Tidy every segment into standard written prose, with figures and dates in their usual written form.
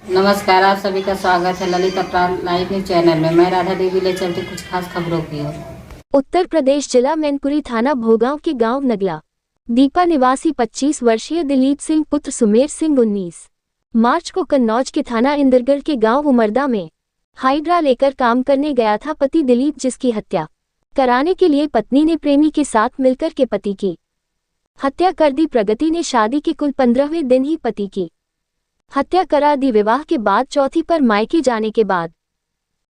नमस्कार, आप सभी का स्वागत है ललित अपराध लाइव न्यूज चैनल में। मैं राधा देवी ले चलती कुछ खास खबरों की ओर। उत्तर प्रदेश जिला मैनपुरी थाना भोगांव के गांव नगला दीपा निवासी 25 वर्षीय दिलीप सिंह पुत्र सुमेर सिंह 19 मार्च को कन्नौज के थाना इंदरगढ़ के गांव उमरदा में हाइड्रा लेकर काम करने गया था पति दिलीप, जिसकी हत्या कराने के लिए पत्नी ने प्रेमी के साथ मिलकर के पति की हत्या कर दी। प्रगति ने शादी के कुल 15वें दिन ही पति की हत्या करा दी। विवाह के बाद चौथी पर मायके जाने के बाद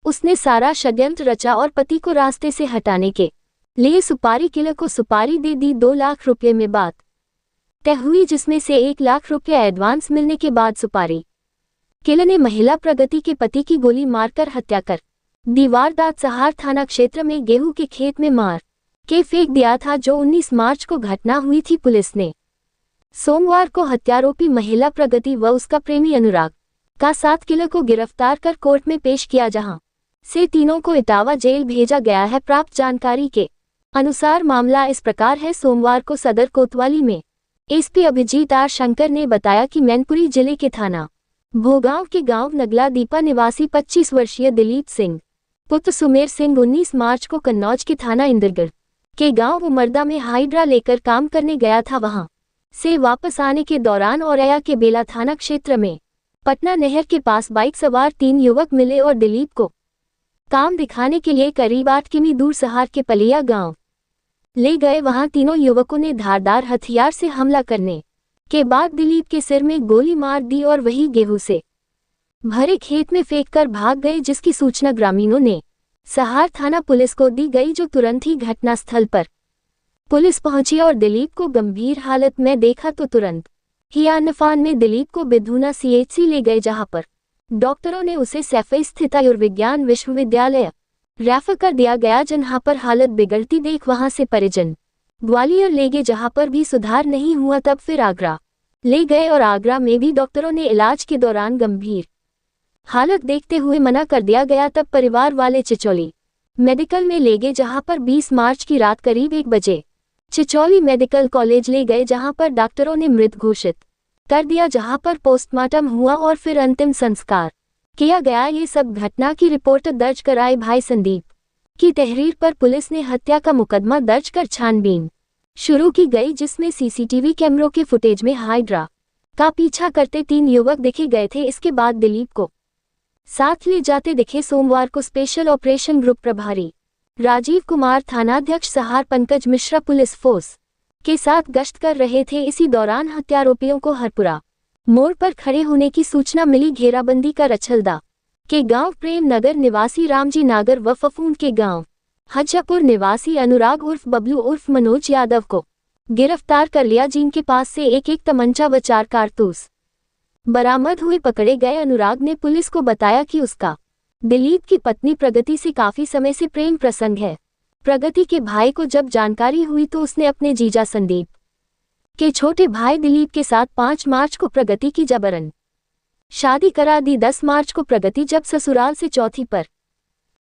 उसने सारा षड्यंत्र रचा और पति को रास्ते से हटाने के लिए सुपारी किलर को सुपारी दे दी। 2 लाख रुपये में बात तय हुई, जिसमें से 1 लाख रुपये एडवांस मिलने के बाद सुपारी किलर ने महिला प्रगति के पति की गोली मारकर हत्या कर दी। वारदात सहार थाना क्षेत्र में गेहूं के खेत में मार के फेंक दिया था, जो 19 मार्च को घटना हुई थी। पुलिस ने सोमवार को हत्यारोपी महिला प्रगति व उसका प्रेमी अनुराग का 7 किलर को गिरफ्तार कर कोर्ट में पेश किया, जहां से तीनों को इटावा जेल भेजा गया है। प्राप्त जानकारी के अनुसार मामला इस प्रकार है। सोमवार को सदर कोतवाली में एसपी अभिजीत आर शंकर ने बताया कि मैनपुरी जिले के थाना भोगांव के गांव नगला दीपा निवासी 25 वर्षीय दिलीप सिंह पुत्र सुमेर सिंह 19 मार्च को कन्नौज के थाना इंदरगढ़ के गांव उमरदा में हाइड्रा लेकर काम करने गया था। वहां से वापस आने के दौरान औरैया के बेला थाना क्षेत्र में पटना नहर के पास बाइक सवार 3 युवक मिले और दिलीप को काम दिखाने के लिए करीब 8 किमी दूर सहार के पलिया गांव ले गए। वहां तीनों युवकों ने धारदार हथियार से हमला करने के बाद दिलीप के सिर में गोली मार दी और वही गेहूं से भरे खेत में फेंककर भाग गए, जिसकी सूचना ग्रामीणों ने सहार थाना पुलिस को दी गई, जो तुरंत ही घटनास्थल पर पुलिस पहुंची और दिलीप को गंभीर हालत में देखा तो तुरंत ही आनफान में दिलीप को बिधूना सीएचसी ले गए, जहां पर डॉक्टरों ने उसे सैफई स्थित आयुर्विज्ञान विश्वविद्यालय रेफर कर दिया गया। जहां पर हालत बिगड़ती देख वहां से परिजन ग्वालियर ले गए, जहां पर भी सुधार नहीं हुआ तब फिर आगरा ले गए और आगरा में भी डॉक्टरों ने इलाज के दौरान गंभीर हालत देखते हुए मना कर दिया गया। तब परिवार वाले चिचौली मेडिकल में ले गए, जहां पर 20 मार्च की रात करीब 1 बजे चिचौली मेडिकल कॉलेज ले गए, जहां पर डॉक्टरों ने मृत घोषित कर दिया, जहां पर पोस्टमार्टम हुआ और फिर अंतिम संस्कार किया गया। ये सब घटना की रिपोर्ट दर्ज कराए भाई संदीप की तहरीर पर पुलिस ने हत्या का मुकदमा दर्ज कर छानबीन शुरू की गई, जिसमें सीसीटीवी कैमरों के फुटेज में हाइड्रा का पीछा करते 3 युवक दिखे गए थे। इसके बाद दिलीप को साथ ले जाते दिखे। सोमवार को स्पेशल ऑपरेशन ग्रुप प्रभारी राजीव कुमार, थानाध्यक्ष सहार पंकज मिश्रा पुलिस फोर्स के साथ गश्त कर रहे थे। इसी दौरान हत्यारोपियों को हरपुरा मोड़ पर खड़े होने की सूचना मिली। घेराबंदी कर रछलदा के गांव प्रेम नगर निवासी रामजी नागर व फफूंद के गांव हजापुर निवासी अनुराग उर्फ बबलू उर्फ मनोज यादव को गिरफ्तार कर लिया, जिनके पास से एक तमंचा व 4 कारतूस बरामद हुए। पकड़े गए अनुराग ने पुलिस को बताया कि उसका दिलीप की पत्नी प्रगति से काफी समय से प्रेम प्रसंग है। प्रगति के भाई को जब जानकारी हुई तो उसने अपने जीजा संदीप के छोटे भाई दिलीप के साथ 5 मार्च को प्रगति की जबरन शादी करा दी। 10 मार्च को प्रगति जब ससुराल से चौथी पर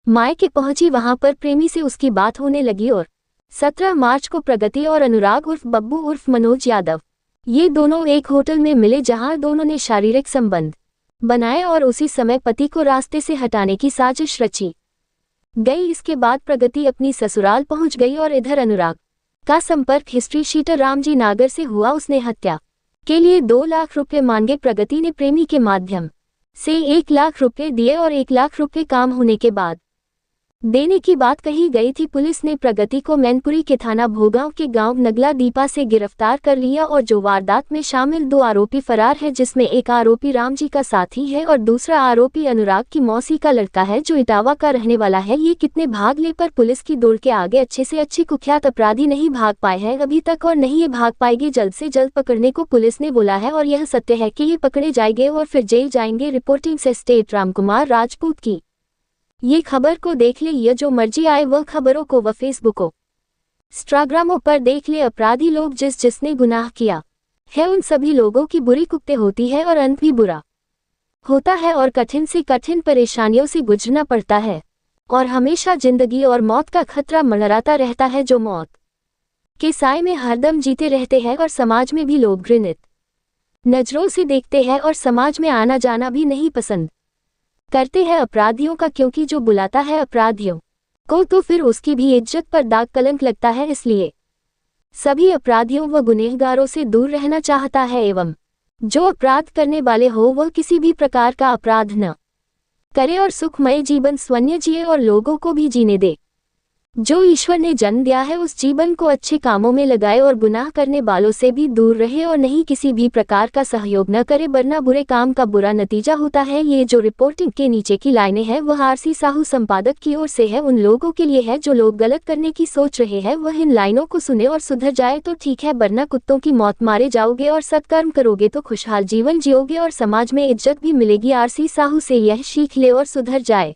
मायके पहुंची, वहां पर प्रेमी से उसकी बात होने लगी और 17 मार्च को प्रगति और अनुराग उर्फ बब्बू उर्फ मनोज यादव ये दोनों एक होटल में मिले, जहां दोनों ने शारीरिक संबंध बनाए और उसी समय पति को रास्ते से हटाने की साजिश रची गई। इसके बाद प्रगति अपनी ससुराल पहुंच गई और इधर अनुराग का संपर्क हिस्ट्री शीटर रामजी नागर से हुआ। उसने हत्या के लिए 2 लाख रुपए मांगे। प्रगति ने प्रेमी के माध्यम से 1 लाख रुपए दिए और 1 लाख रुपए काम होने के बाद देने की बात कही गई थी। पुलिस ने प्रगति को मैनपुरी के थाना भोगांव के गांव नगला दीपा से गिरफ्तार कर लिया और जो वारदात में शामिल 2 आरोपी फरार है, जिसमें एक आरोपी रामजी का साथी है और दूसरा आरोपी अनुराग की मौसी का लड़का है, जो इटावा का रहने वाला है। ये कितने भाग ले पर पुलिस की दौड़ के आगे अच्छे से अच्छे कुख्यात अपराधी नहीं भाग पाए हैं अभी तक और नहीं ये भाग पाएगी। जल्द से जल्द पकड़ने को पुलिस ने बोला है और यह सत्य है कि ये पकड़े जाएंगे और फिर जेल जाएंगे। रिपोर्टिंग से स्टेट रामकुमार राजपूत की। ये खबर को देख ले, ये जो मर्जी आए वह खबरों को व फेसबुक इंस्टाग्रामों पर देख ले। अपराधी लोग जिसने गुनाह किया है उन सभी लोगों की बुरी कुत्ते होती है और अंत भी बुरा होता है और कठिन से कठिन परेशानियों से गुजरना पड़ता है और हमेशा जिंदगी और मौत का खतरा मंडराता रहता है, जो मौत के साए में हरदम जीते रहते हैं और समाज में भी लोग घृणित नजरों से देखते हैं और समाज में आना जाना भी नहीं पसंद करते हैं अपराधियों का, क्योंकि जो बुलाता है अपराधियों को तो फिर उसकी भी इज्जत पर दाग कलंक लगता है। इसलिए सभी अपराधियों व गुनहगारों से दूर रहना चाहता है एवं जो अपराध करने वाले हो वह किसी भी प्रकार का अपराध न करे और सुखमय जीवन स्वयं जिए और लोगों को भी जीने दे। जो ईश्वर ने जन्म दिया है उस जीवन को अच्छे कामों में लगाए और गुनाह करने वालों से भी दूर रहे और नहीं किसी भी प्रकार का सहयोग न करे, वरना बुरे काम का बुरा नतीजा होता है। ये जो रिपोर्टिंग के नीचे की लाइनें हैं वह आरसी साहू संपादक की ओर से है, उन लोगों के लिए है जो लोग गलत करने की सोच रहे हैं। वह इन लाइनों को सुने और सुधर जाए तो ठीक है, वरना कुत्तों की मौत मारे जाओगे और सत्कर्म करोगे तो खुशहाल जीवन जियोगे और समाज में इज्जत भी मिलेगी। आरसी साहू से यह सीख ले और सुधर जाए।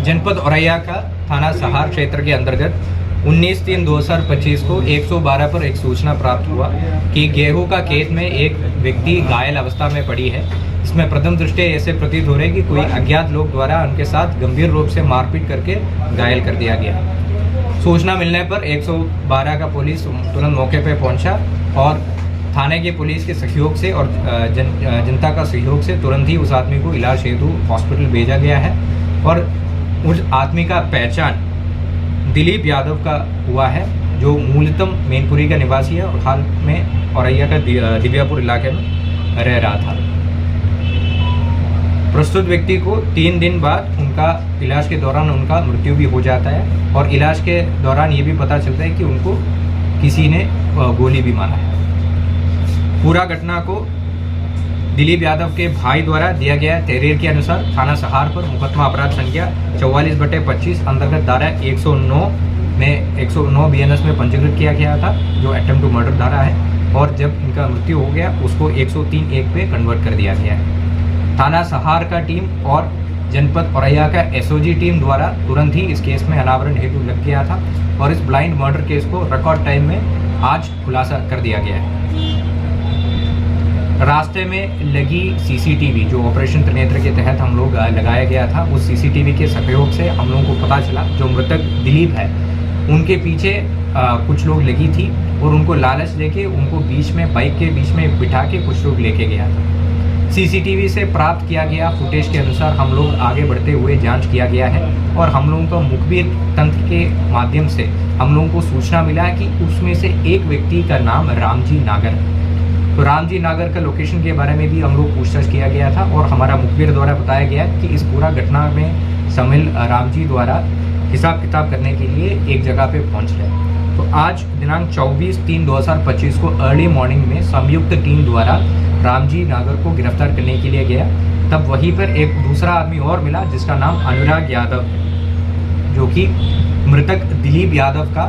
जनपद औरैया का थाना सहार क्षेत्र के अंतर्गत 19/3/2025 को 112 पर एक सूचना प्राप्त हुआ कि गेहूं का खेत में एक व्यक्ति घायल अवस्था में पड़ी है। इसमें प्रथम दृष्टया ऐसे प्रतीत हो रहे कि कोई अज्ञात लोग द्वारा उनके साथ गंभीर रूप से मारपीट करके घायल कर दिया गया। सूचना मिलने पर 112 का पुलिस तुरंत मौके पर पहुंचा और थाने के पुलिस के सहयोग से और जनता का सहयोग से तुरंत ही उस आदमी को इलाज हेतु हॉस्पिटल भेजा गया है और उस आदमी का पहचान दिलीप यादव का हुआ है, जो मूलतः मैनपुरी का निवासी है और हाल में औरैया का दिव्यापुर इलाके में रह रहा था। प्रस्तुत व्यक्ति को 3 दिन बाद उनका इलाज के दौरान उनका मृत्यु भी हो जाता है और इलाज के दौरान ये भी पता चलता है कि उनको किसी ने गोली भी मारा है। पूरा घटना को दिलीप यादव के भाई द्वारा दिया गया तहरीर के अनुसार थाना सहार पर मुकदमा अपराध संख्या 44/25 अंतर्गत धारा 109 में 109 BNS में पंजीकृत किया गया था, जो अटेम्प्ट टू मर्डर धारा है, और जब इनका मृत्यु हो गया उसको 103(1) पे कन्वर्ट कर दिया गया है। थाना सहार का टीम और जनपद औरैया का SOG टीम द्वारा तुरंत ही इस केस में अनावरण हेतु लग गया था और इस ब्लाइंड मर्डर केस को रिकॉर्ड टाइम में आज खुलासा कर दिया गया है। रास्ते में लगी CCTV जो ऑपरेशन त्रिनेत्र के तहत हम लोग लगाया गया था, उस CCTV के सहयोग से हम लोगों को पता चला जो मृतक दिलीप है उनके पीछे कुछ लोग लगी थी और उनको लालच देके उनको बीच में बाइक के बीच में बिठा के कुछ लोग लेके गया था। CCTV से प्राप्त किया गया फुटेज के अनुसार हम लोग आगे बढ़ते हुए जांच किया गया है और हम लोगों का मुखबिर तंत्र के माध्यम से हम लोगों को सूचना मिला कि उसमें से एक व्यक्ति का नाम रामजी नागर है। तो रामजी नागर का लोकेशन के बारे में भी हम लोग पूछताछ किया गया था और हमारा मुखबिर द्वारा बताया गया कि इस पूरा घटना में शामिल रामजी द्वारा हिसाब किताब करने के लिए एक जगह पे पहुंच रहे। तो आज दिनांक 24/3/2025 को अर्ली मॉर्निंग में संयुक्त टीम द्वारा रामजी नागर को गिरफ्तार करने के लिए गया। तब वहीं पर एक दूसरा आदमी और मिला जिसका नाम अनुराग यादव है, जो कि मृतक दिलीप यादव का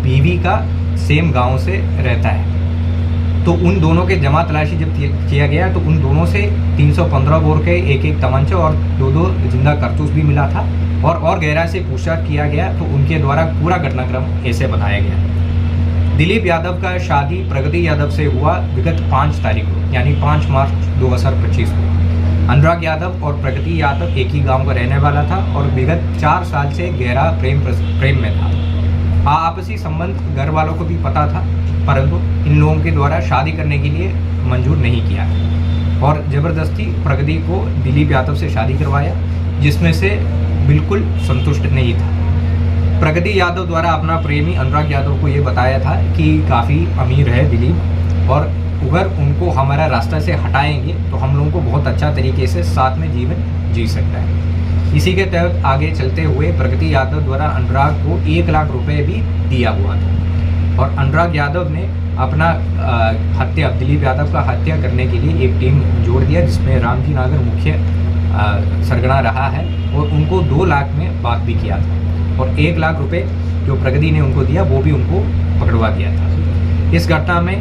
बीवी का सेम गाँव से रहता है। तो उन दोनों के जमा तलाशी जब किया गया तो उन दोनों से 315 बोर के एक तमंचा और 2 जिंदा कारतूस भी मिला था और गहराई से पूछताछ किया गया तो उनके द्वारा पूरा घटनाक्रम ऐसे बताया गया। दिलीप यादव का शादी प्रगति यादव से हुआ विगत 5 तारीख को, यानी 5 मार्च 2025 को। अनुराग यादव और प्रगति यादव एक ही गांव का रहने वाला था और विगत 4 साल से गहरा प्रेम में था। आपसी संबंध घर वालों को भी पता था, परंतु इन लोगों के द्वारा शादी करने के लिए मंजूर नहीं किया और ज़बरदस्ती प्रगति को दिलीप यादव से शादी करवाया, जिसमें से बिल्कुल संतुष्ट नहीं था। प्रगति यादव द्वारा अपना प्रेमी अनुराग यादव को ये बताया था कि काफ़ी अमीर है दिलीप और अगर उनको हमारा रास्ता से हटाएंगे तो हम लोगों को बहुत अच्छा तरीके से साथ में जीवन जी सकता है। इसी के तहत आगे चलते हुए प्रगति यादव द्वारा अनुराग को 1 लाख रुपए भी दिया हुआ था और अनुराग यादव ने अपना हत्या दिलीप यादव का हत्या करने के लिए एक टीम जोड़ दिया, जिसमें रामजी नागर मुख्य सरगना रहा है और उनको 2 लाख में बात भी किया था और 1 लाख रुपए जो प्रगति ने उनको दिया वो भी उनको पकड़वा दिया था। इस घटना में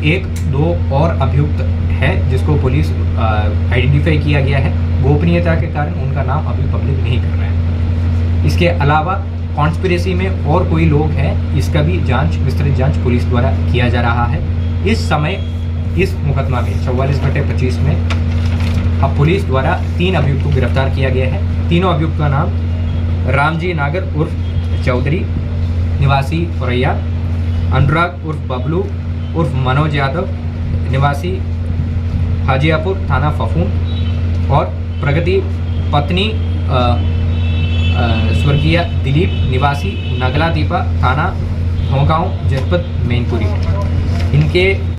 1-2 और अभियुक्त है जिसको पुलिस आइडेंटिफाई किया गया है। गोपनीयता के कारण उनका नाम अभी पब्लिक नहीं कर रहा है। इसके अलावा कॉन्स्पिरेसी में और कोई लोग हैं, इसका भी जांच, विस्तृत जांच पुलिस द्वारा किया जा रहा है। इस समय इस मुकदमा में 44/25 में अब पुलिस द्वारा 3 अभियुक्त को गिरफ्तार किया गया है। तीनों अभियुक्त का नाम रामजी नागर उर्फ चौधरी निवासी औरैया, अनुराग उर्फ बबलू उर्फ मनोज यादव निवासी हाजियापुर थाना फफून और प्रगति पत्नी स्वर्गीय दिलीप निवासी नगला दीपा थाना भोगांव जनपद मैनपुरी। इनके